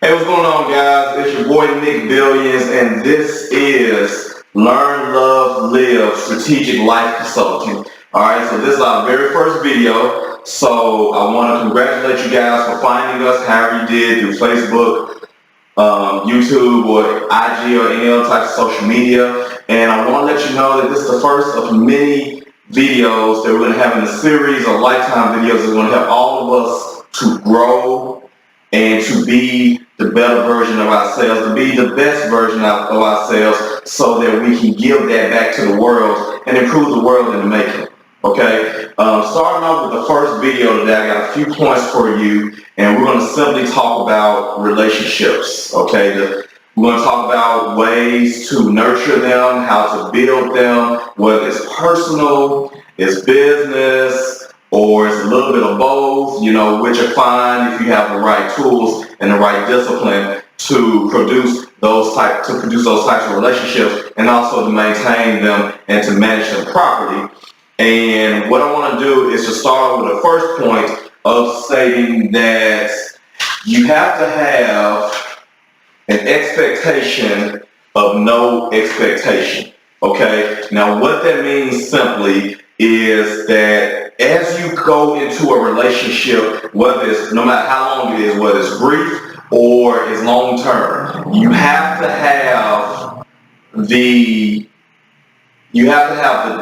Hey, what's going on, guys? It's your boy Nick Billions, and this is Learn, Love, Live Strategic Life Consulting. Alright, so this is our very first video. So I want to congratulate you guys for finding us however you did through Facebook, YouTube, or IG, or any other type of social media. And I want to let you know that this is the first of many videos that we're going to have in a series of lifetime videos that are going to help all of us to grow and to be the better version of ourselves, to be the best version of ourselves, so that we can give that back to the world and improve the world in the making. Okay, starting off with the first video today, I got a few points for you, and we're going to simply talk about relationships. Okay, we're going to talk about ways to nurture them, how to build them, whether it's personal, it's business, or it's a little bit of both, which are fine if you have the right tools and the right discipline to produce those types of relationships, and also to maintain them and to manage them properly. And what I want to do is to start with the first point of stating that you have to have an expectation of no expectation. Okay? Now, what that means simply is that as you go into a relationship, whether it's, no matter how long it is, whether it's brief or it's long term, you have to have the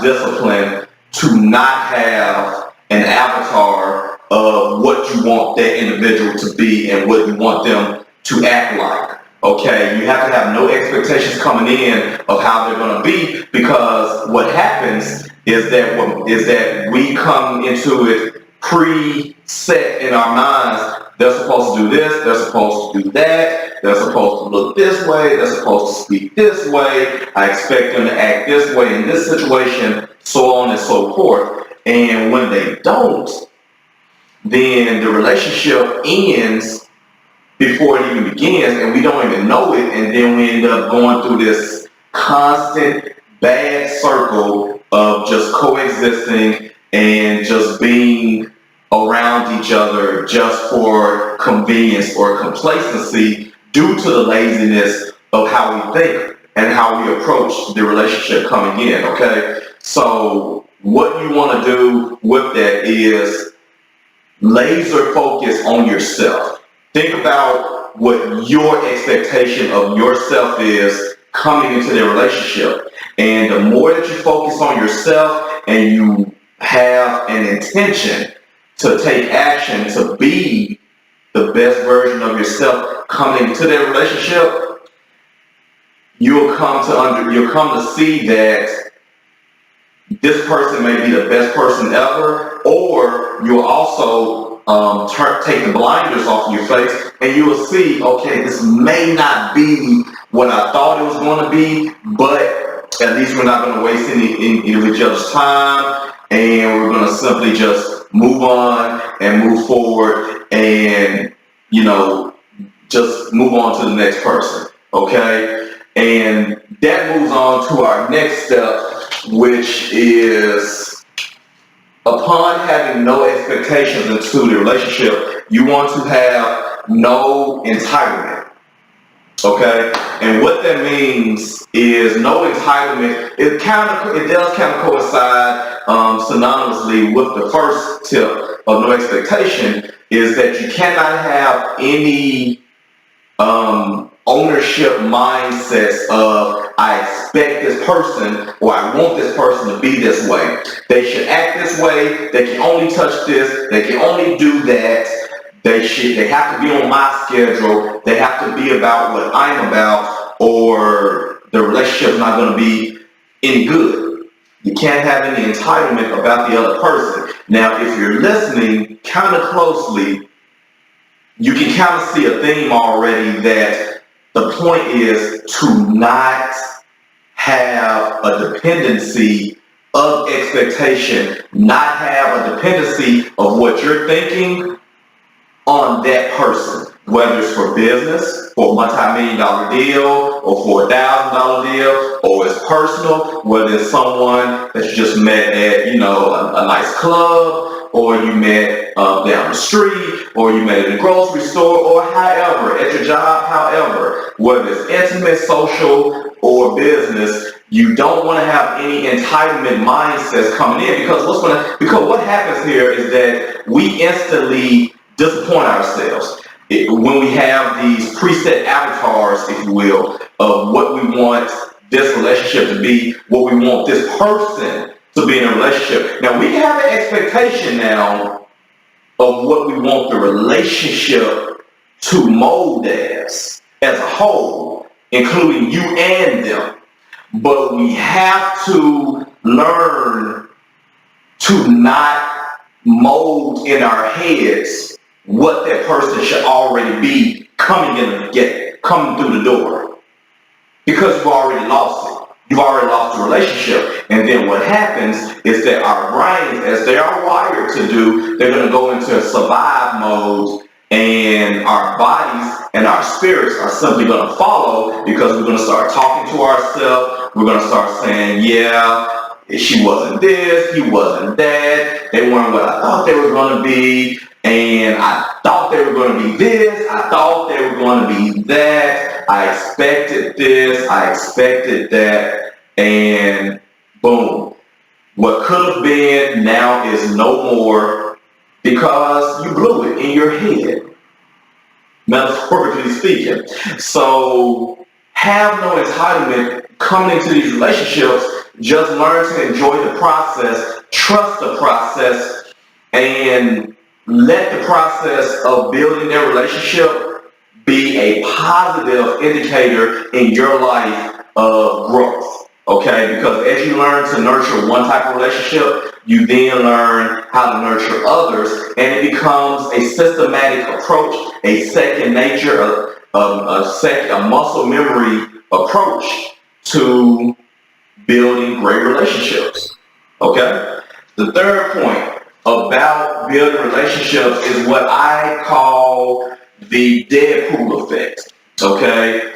discipline to not have an avatar of what you want that individual to be and what you want them to act like. Okay, you have to have no expectations coming in of how they're going to be, because what happens is that we come into it pre-set in our minds. They're supposed to do this, they're supposed to do that, they're supposed to look this way, they're supposed to speak this way, I expect them to act this way in this situation, so on and so forth. And when they don't, then the relationship ends before it even begins, and we don't even know it, and then we end up going through this constant bad circle of just coexisting and just being around each other just for convenience or complacency, due to the laziness of how we think and how we approach the relationship coming in. Okay, so what you want to do with that is laser focus on yourself. Think about what your expectation of yourself is coming into their relationship. And the more that you focus on yourself and you have an intention to take action to be the best version of yourself coming into their relationship, you'll come to see that this person may be the best person ever, or you'll also take the blinders off your face, and you will see, okay, this may not be what I thought it was going to be, but at least we're not going to waste any of each other's time, and we're going to simply just move on and move forward, and just move on to the next person. Okay, and that moves on to our next step, which is, upon having no expectations into the relationship, you want to have no entitlement. Okay, and what that means is no entitlement. It does kind of coincide synonymously with the first tip of no expectation, is that you cannot have any ownership mindsets of, I expect this person, or I want this person to be this way. They should act this way. They can only touch this. They can only do that. They have to be on my schedule. They have to be about what I'm about, or the relationship's not going to be any good. You can't have any entitlement about the other person. Now, if you're listening kind of closely, you can kind of see a theme already, that the point is to not have a dependency of expectation, not have a dependency of what you're thinking on that person, whether it's for business, for a multi-million-dollar deal, or for $1,000 deal, or it's personal, whether it's someone that you just met at, a nice club, or you met down the street, or you met in the grocery store, or however, at your job, however, whether it's intimate, social, or business, you don't want to have any entitlement mindsets coming in, because what happens here is that we instantly disappoint ourselves. When we have these preset avatars, if you will, of what we want this relationship to be, what we want this person to be in a relationship. Now, we can have an expectation now of what we want the relationship to mold as a whole, including you and them. But we have to learn to not mold in our heads what that person should already be coming through the door. Because you've already lost it. You've already lost the relationship. And then what happens is that our brains, as they are wired to do, they're going to go into a survive mode, and our bodies and our spirits are simply going to follow, because we're going to start talking to ourselves. We're going to start saying, yeah, she wasn't this, he wasn't that, they weren't what I thought they were going to be, and I thought they were going to be this, I thought they were going to be that, I expected this, I expected that, and boom. What could have been now is no more, because you blew it in your head, metaphorically speaking. So have no entitlement coming into these relationships. Just learn to enjoy the process, trust the process, and let the process of building their relationship be a positive indicator in your life of growth. Okay, because as you learn to nurture one type of relationship, you then learn how to nurture others, and it becomes a systematic approach, a second nature, a muscle memory approach to building great relationships. Okay? The third point about building relationships is what I call the Deadpool Effect. Okay?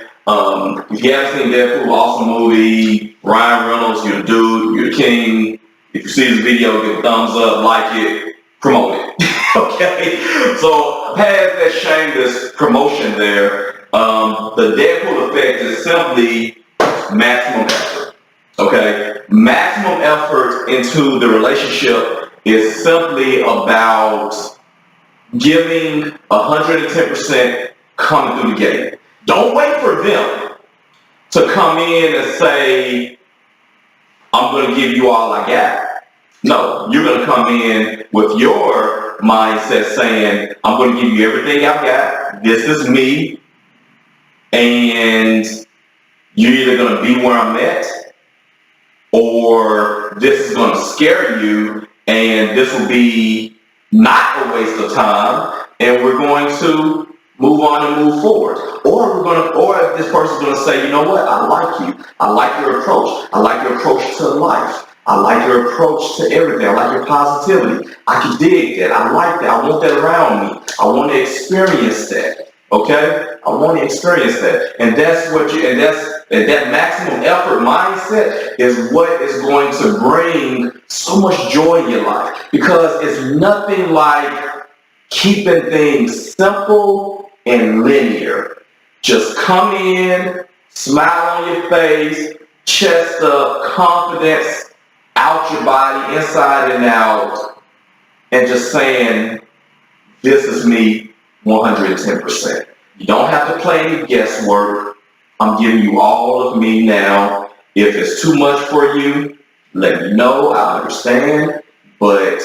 If you haven't seen Deadpool, awesome movie. Ryan Reynolds, you're the dude, you're the king. If you see this video, give a thumbs up, like it, promote it. Okay? So past that shameless promotion there, the Deadpool Effect is simply maximum effort. Okay? Maximum effort into the relationship is simply about giving 110% coming through the gate. Don't wait for them to come in and say, I'm going to give you all I got. No, you're going to come in with your mindset saying, I'm going to give you everything I've got. This is me. And you're either going to be where I'm at, or this is going to scare you, and this will be not a waste of time, and we're going to move on and move forward. Or if this person's going to say, you know what, I like you. I like your approach. I like your approach to life. I like your approach to everything. I like your positivity. I can dig that. I like that. I want that around me. I want to experience that. Okay? I want to experience that. And that's what that maximum effort mindset is what is going to bring so much joy in your life. Because it's nothing like keeping things simple and linear. Just come in, smile on your face, chest up, confidence out your body, inside and out, and just saying, this is me 110%. You don't have to play any guesswork. I'm giving you all of me now. If it's too much for you, let me know. I understand. But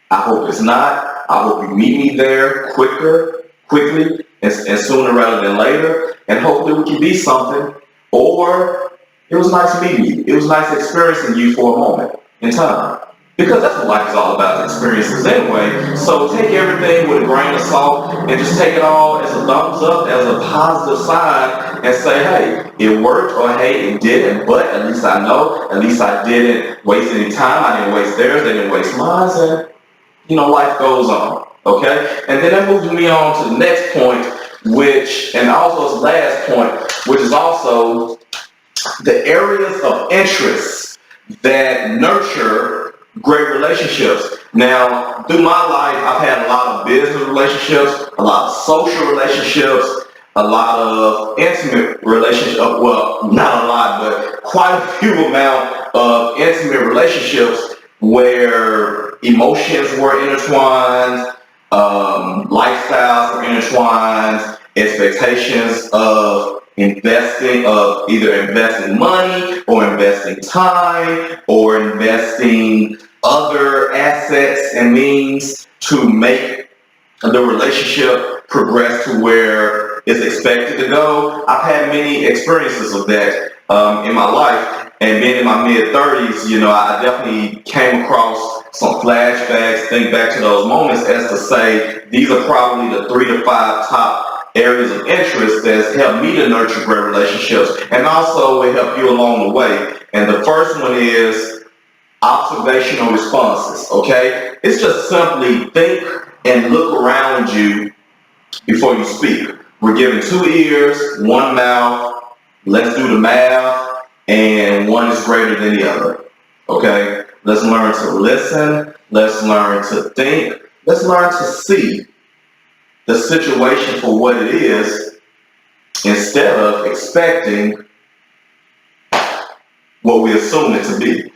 I hope it's not. I hope you meet me there quickly, and sooner rather than later. And hopefully we can be something. Or it was nice meeting you. It was nice experiencing you for a moment in time. Because that's what life is all about, experiences anyway. So take everything with a grain of salt and just take it all as a thumbs up, as a positive sign, and say, hey, it worked, or hey, it didn't, but at least I know, at least I didn't waste any time, I didn't waste theirs, they didn't waste mine, and life goes on, okay? And then that moves me on to the next point, and also its last point, which is also the areas of interest that nurture great relationships. Now, through my life, I've had a lot of business relationships, a lot of social relationships, a lot of intimate relationships. Well, not a lot, but quite a few amount of intimate relationships where emotions were intertwined, lifestyles were intertwined, expectations of either investing money or investing time or investing other assets and means to make the relationship progress to where it's expected to go. I've had many experiences of that in my life, and being in my mid-30s, I definitely came across some flashbacks, think back to those moments as to say these are probably the 3 to 5 top areas of interest that's helped me to nurture great relationships, and also it helped you along the way. And the first one is observational responses, okay? It's just simply think and look around you before you speak. We're given 2 ears, 1 mouth. Let's do the math, and one is greater than the other, okay? Let's learn to listen. Let's learn to think. Let's learn to see the situation for what it is instead of expecting what we assume it to be.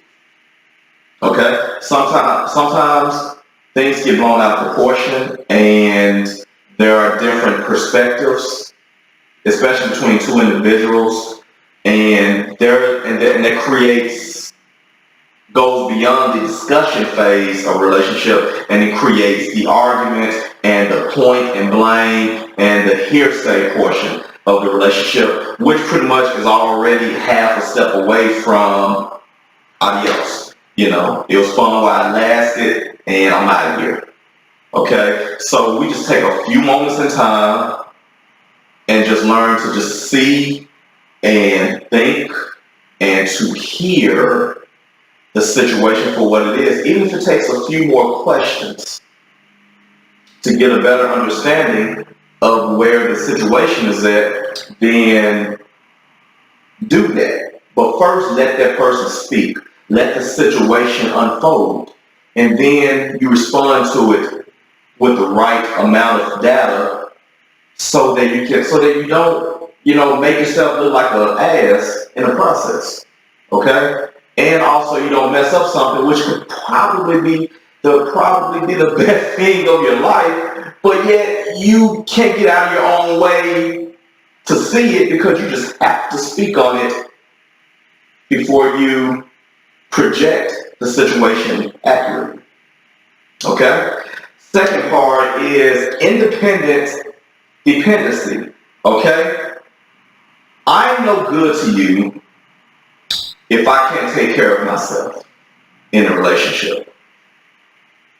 Okay? Sometimes things get blown out of proportion, and there are different perspectives, especially between two individuals, and that goes beyond the discussion phase of a relationship, and it creates the argument and the point and blame and the hearsay portion of the relationship, which pretty much is already half a step away from adios. It was fun while it lasted, and I'm out of here. Okay? So we just take a few moments in time and just learn to just see and think and to hear the situation for what it is, even if it takes a few more questions to get a better understanding of where the situation is at, then do that. But first, let that person speak. Let the situation unfold. And then you respond to it with the right amount of data so that you don't, make yourself look like an ass in the process. Okay? And also you don't mess up something which could probably be the best thing of your life, but yet you can't get out of your own way to see it because you just have to speak on it before you project the situation accurately. Okay? Second part is independent dependency. Okay? I'm no good to you if I can't take care of myself in a relationship.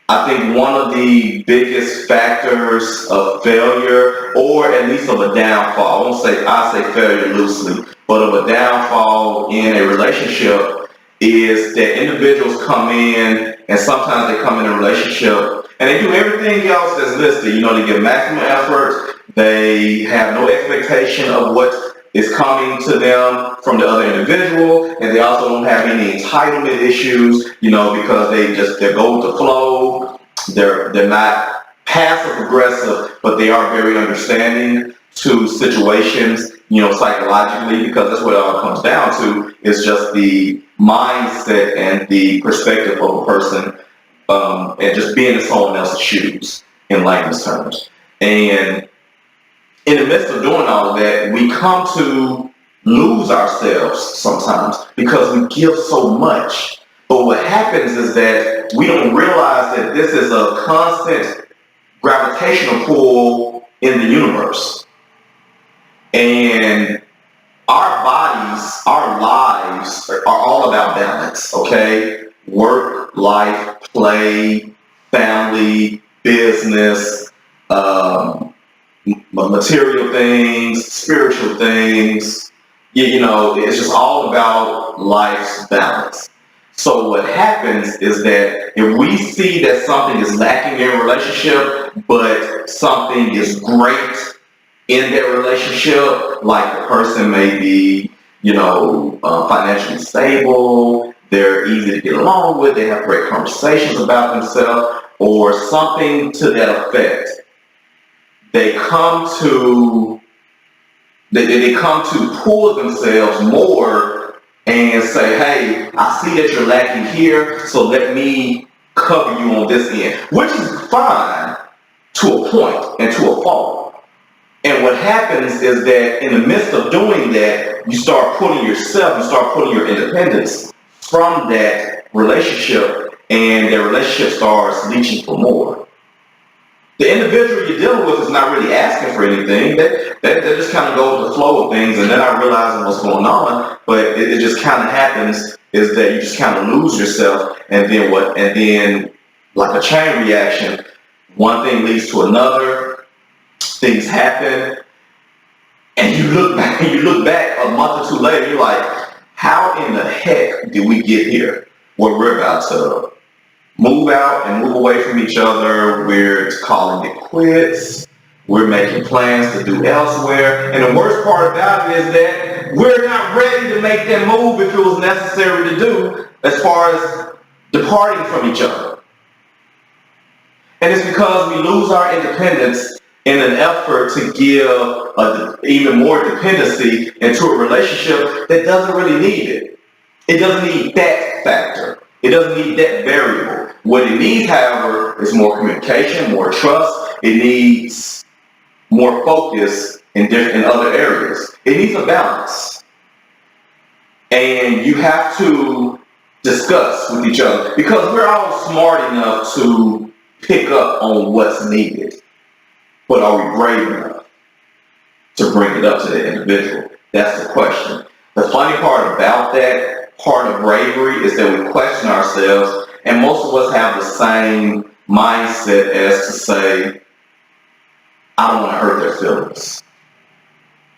I think one of the biggest factors of failure, or at least of a downfall, I say failure loosely, but of a downfall in a relationship is that individuals come in, and sometimes they come in a relationship and they do everything else that's listed. They give maximum effort, they have no expectation of what is coming to them from the other individual, and they also don't have any entitlement issues, because they go with the flow. They're not passive aggressive, but they are very understanding to situations, psychologically, because that's what it all comes down to, is just the mindset and the perspective of a person, and just being in someone else's shoes in layman's terms. And in the midst of doing all of that, we come to lose ourselves sometimes because we give so much. But what happens is that we don't realize that this is a constant gravitational pull in the universe. And our bodies, our lives are all about balance, okay? Work, life, play, family, business, material things, spiritual things. It's just all about life's balance. So what happens is that if we see that something is lacking in a relationship, but something is great in that relationship, like the person may be, financially stable, they're easy to get along with, they have great conversations about themselves, or something to that effect. They come to they come to pull themselves more and say, hey, I see that you're lacking here, so let me cover you on this end, which is fine to a point and to a fault. And what happens is that in the midst of doing that, you start putting your independence from that relationship, and that relationship starts reaching for more. The individual you're dealing with is not really asking for anything. They just kind of go with the flow of things, and they're not realizing what's going on. But it just kind of happens is that you just kind of lose yourself, and then like a chain reaction, one thing leads to another. Things happen, and you look back a month or two later, you're like, how in the heck did we get here? Where we're about to move out and move away from each other, we're calling it quits, we're making plans to do elsewhere, and the worst part about it is that we're not ready to make that move if it was necessary to do as far as departing from each other. And it's because we lose our independence in an effort to give even more dependency into a relationship that doesn't really need it. It doesn't need that factor. It doesn't need that variable. What it needs, however, is more communication, more trust. It needs more focus in other areas. It needs a balance. And you have to discuss with each other, because we're all smart enough to pick up on what's needed. But are we brave enough to bring it up to the individual? That's the question. The funny part about that part of bravery is that we question ourselves, and most of us have the same mindset as to say, I don't want to hurt their feelings.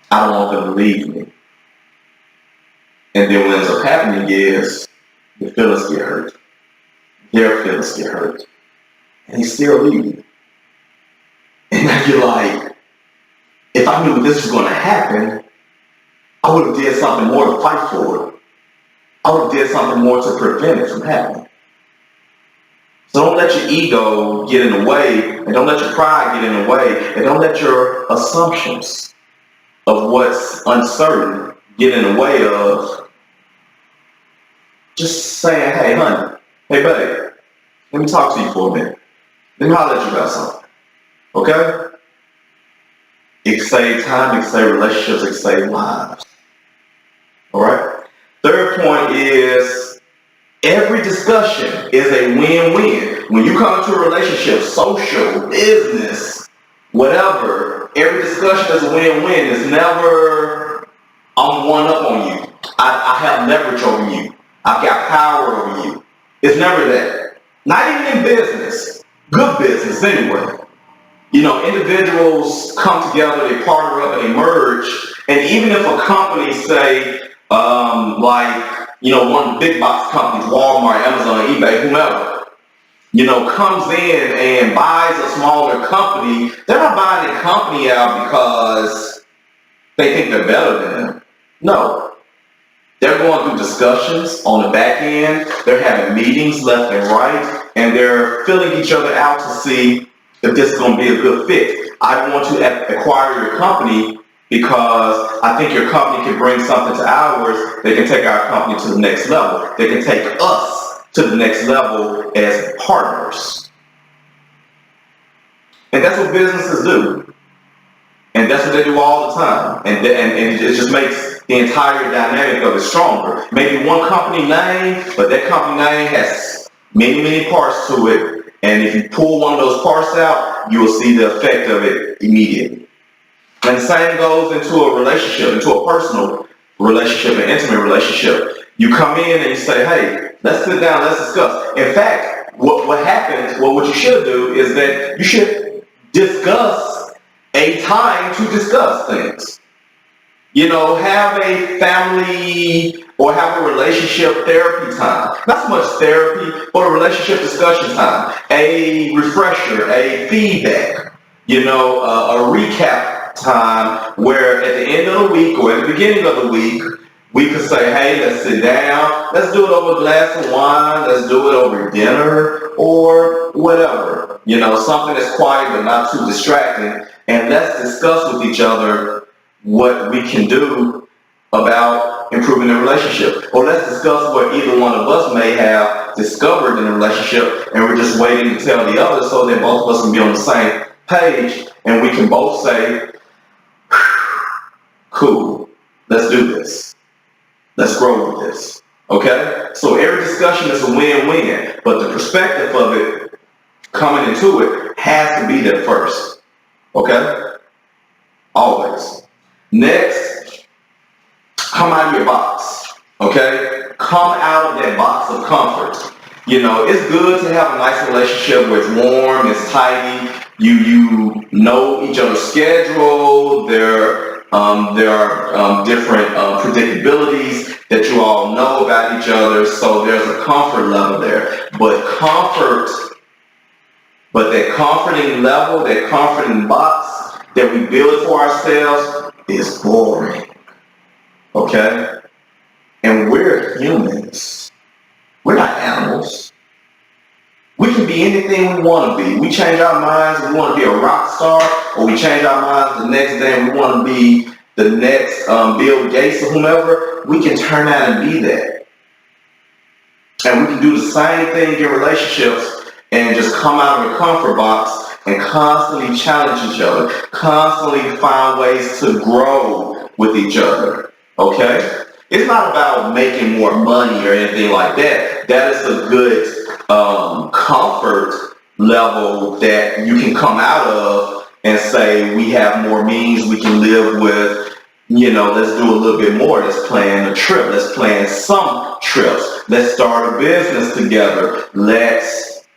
I don't want them to leave me. And then what ends up happening is the feelings get hurt. Their feelings get hurt. And they still leave you. And now you're like, if I knew this was going to happen, I would have did something more to fight for it. I would have did something more to prevent it from happening. So don't let your ego get in the way, and don't let your pride get in the way, and don't let your assumptions of what's uncertain get in the way of just saying, hey, honey, hey, babe, let me talk to you for a minute. Let me holler at you about something. Okay? It can save time, it can save relationships, it can save lives. Alright? Third point is, every discussion is a win-win. When you come into a relationship, social, business, whatever, every discussion is a win-win. It's never, I'm one up on you. I have leverage over you. I've got power over you. It's never that. Not even in business. Good business anyway. You know, individuals come together, they partner up, and they merge. And even if a company, say, one of the big box companies, Walmart, Amazon, eBay, whomever, comes in and buys a smaller company, they're not buying the company out because they think they're better than them. No. They're going through discussions on the back end. They're having meetings left and right, and they're filling each other out to see if this is going to be a good fit. I want to acquire your company because I think your company can bring something to ours. They can take our company to the next level. They can take us to the next level as partners. And that's what businesses do. And that's what they do all the time. And it just makes the entire dynamic of it stronger. Maybe one company name, but that company name has many, many parts to it. And if you pull one of those parts out, you will see the effect of it immediately. And the same goes into a relationship, into a personal relationship, an intimate relationship. You come in and you say, hey, let's sit down, let's discuss. In fact, what happens, what you should do is that you should discuss a time to discuss things. Have a family or have a relationship therapy time. Not so much therapy, but a relationship discussion time. A refresher, a feedback, a recap time where at the end of the week or at the beginning of the week, We could say, hey, let's sit down. Let's do it over a glass of wine. Let's do it over dinner or whatever. You know, something that's quiet but not too distracting. And let's discuss with each other what we can do about improving the relationship. Or let's discuss what either one of us may have discovered in the relationship and we're just waiting to tell the other so that both of us can be on the same page and we can both say, cool, let's do this. Let's grow with this. Okay? So every discussion is a win-win, but the perspective of it coming into it has to be there first. Okay? Always. Next, come out of your box. Okay? Come out of that box of comfort. You know, it's good to have a nice relationship where it's warm, it's tidy, you know each other's schedule, there are different predictabilities that you all know about each other, so there's a comfort level there. But that comforting level, that comforting box that we build for ourselves is boring. Okay? And we're humans. We're not animals. We can be anything we want to be. We change our minds, we want to be a rock star, or we change our minds the next day and we want to be the next Bill Gates or whomever. We can turn out and be that. And we can do the same thing in relationships and just come out of the comfort box and constantly challenge each other, constantly find ways to grow with each other. Okay? It's not about making more money or anything like that. That is a good comfort level that you can come out of and say, we have more means, we can live with, you know, let's do a little bit more. Let's plan a trip. Let's plan some trips. Let's start a business together. Let's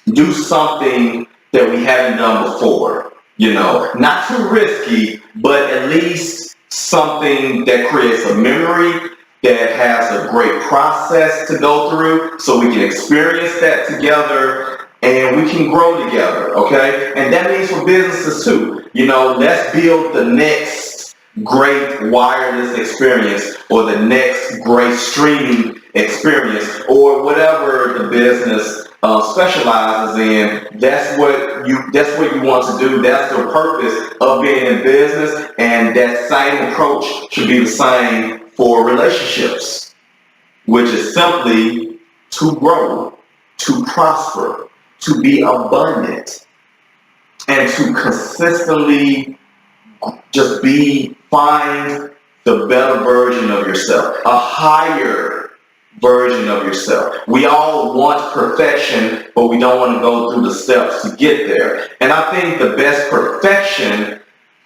do something that we haven't done before. You know, not too risky, but at least something that creates a memory, that has a great process to go through so we can experience that together and we can grow together, okay? And that means for businesses too. You know, let's build the next great wireless experience or the next great streaming experience or whatever the business specializes in. That's what you want to do. That's the purpose of being in business, and that same approach should be the same for relationships, which is simply to grow, to prosper, to be abundant, and to consistently just find the better version of yourself, a higher version of yourself. We all want perfection, but we don't want to go through the steps to get there. And I think the best perfection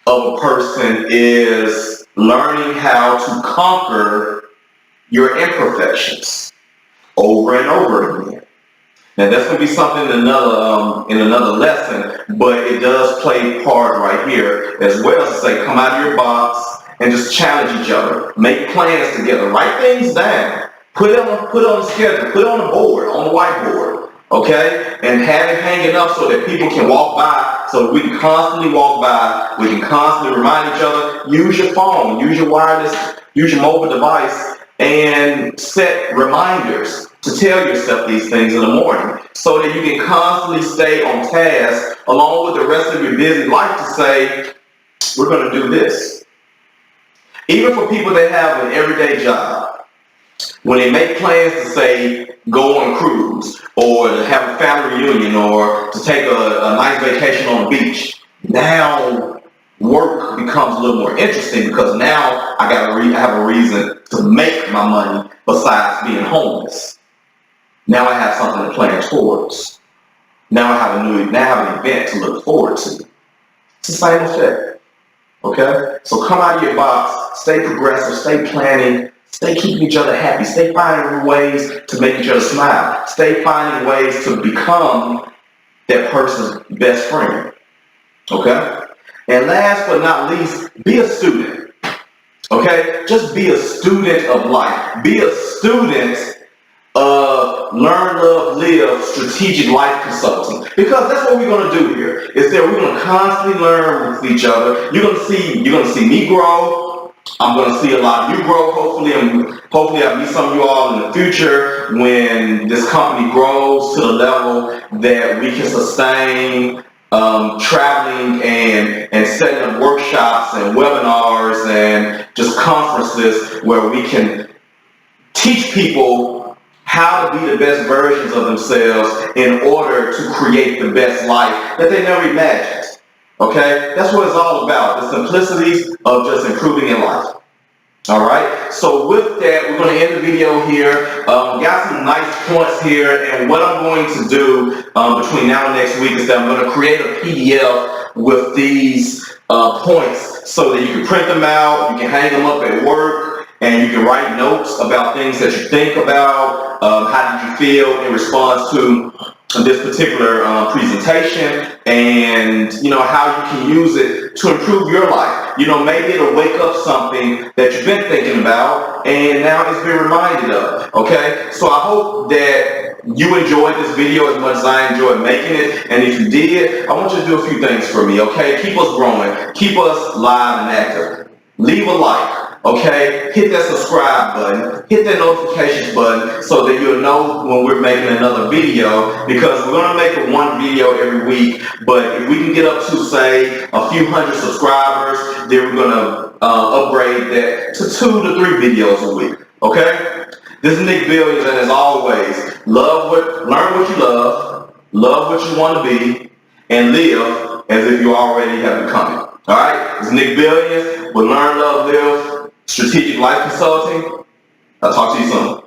of a person is learning how to conquer your imperfections over and over again. Now that's going to be something in another lesson, but it does play a part right here as well to say, come out of your box and just challenge each other. Make plans together. Write things down. Put it on the schedule. Put it on the board, on the whiteboard. Okay? And have it hanging up so that people can walk by, so that we can constantly walk by. We can constantly remind each other. Use your phone. Use your wireless. Use your mobile device. And set reminders to tell yourself these things in the morning so that you can constantly stay on task along with the rest of your busy life to say, we're going to do this. Even for people that have an everyday job, when they make plans to say, go on a cruise or to have a family reunion or to take a nice vacation on the beach, now work becomes a little more interesting because now I have a reason to make my money besides being homeless. Now I have something to plan towards. Now I have an event to look forward to. It's the same effect. Okay? So come out of your box, stay progressive, stay planning, stay keeping each other happy, stay finding ways to make each other smile, stay finding ways to become that person's best friend. Okay? And last but not least, be a student. Okay? Just be a student of life. Be a student of Learn, Love, Live Strategic Life Consulting. Because that's what we're going to do here. Is that we're going to constantly learn with each other. You're going to see me grow. I'm going to see a lot of you grow, hopefully, and hopefully I'll meet some of you all in the future when this company grows to the level that we can sustain traveling and setting up workshops and webinars and just conferences where we can teach people how to be the best versions of themselves in order to create the best life that they never imagined. Okay? That's what it's all about, the simplicities of just improving in life. All right, so with that, we're going to end the video here. Got some nice points here, and what I'm going to do between now and next week is that I'm going to create a PDF with these points so that you can print them out, you can hang them up at work, and you can write notes about things that you think about. How did you feel in response to this particular presentation, and how you can use it to improve your life. Maybe it'll wake up something that you've been thinking about and now it's been reminded of. Okay, so I hope that you enjoyed this video as much as I enjoyed making it, and if you did, I want you to do a few things for me. Okay, keep us growing, keep us live and active. Leave a like. Okay, hit that subscribe button, hit that notifications button so that you'll know when we're making another video, because we're going to make one video every week, but if we can get up to, say, a few hundred subscribers, then we're going to upgrade that to 2 to 3 videos a week. Okay, this is Nick Billions, and as always, learn what you love what you want to be, and live as if you already have become it. All right, this is Nick Billions with Learn, Love, Live Strategic Life Consulting. I'll talk to you soon.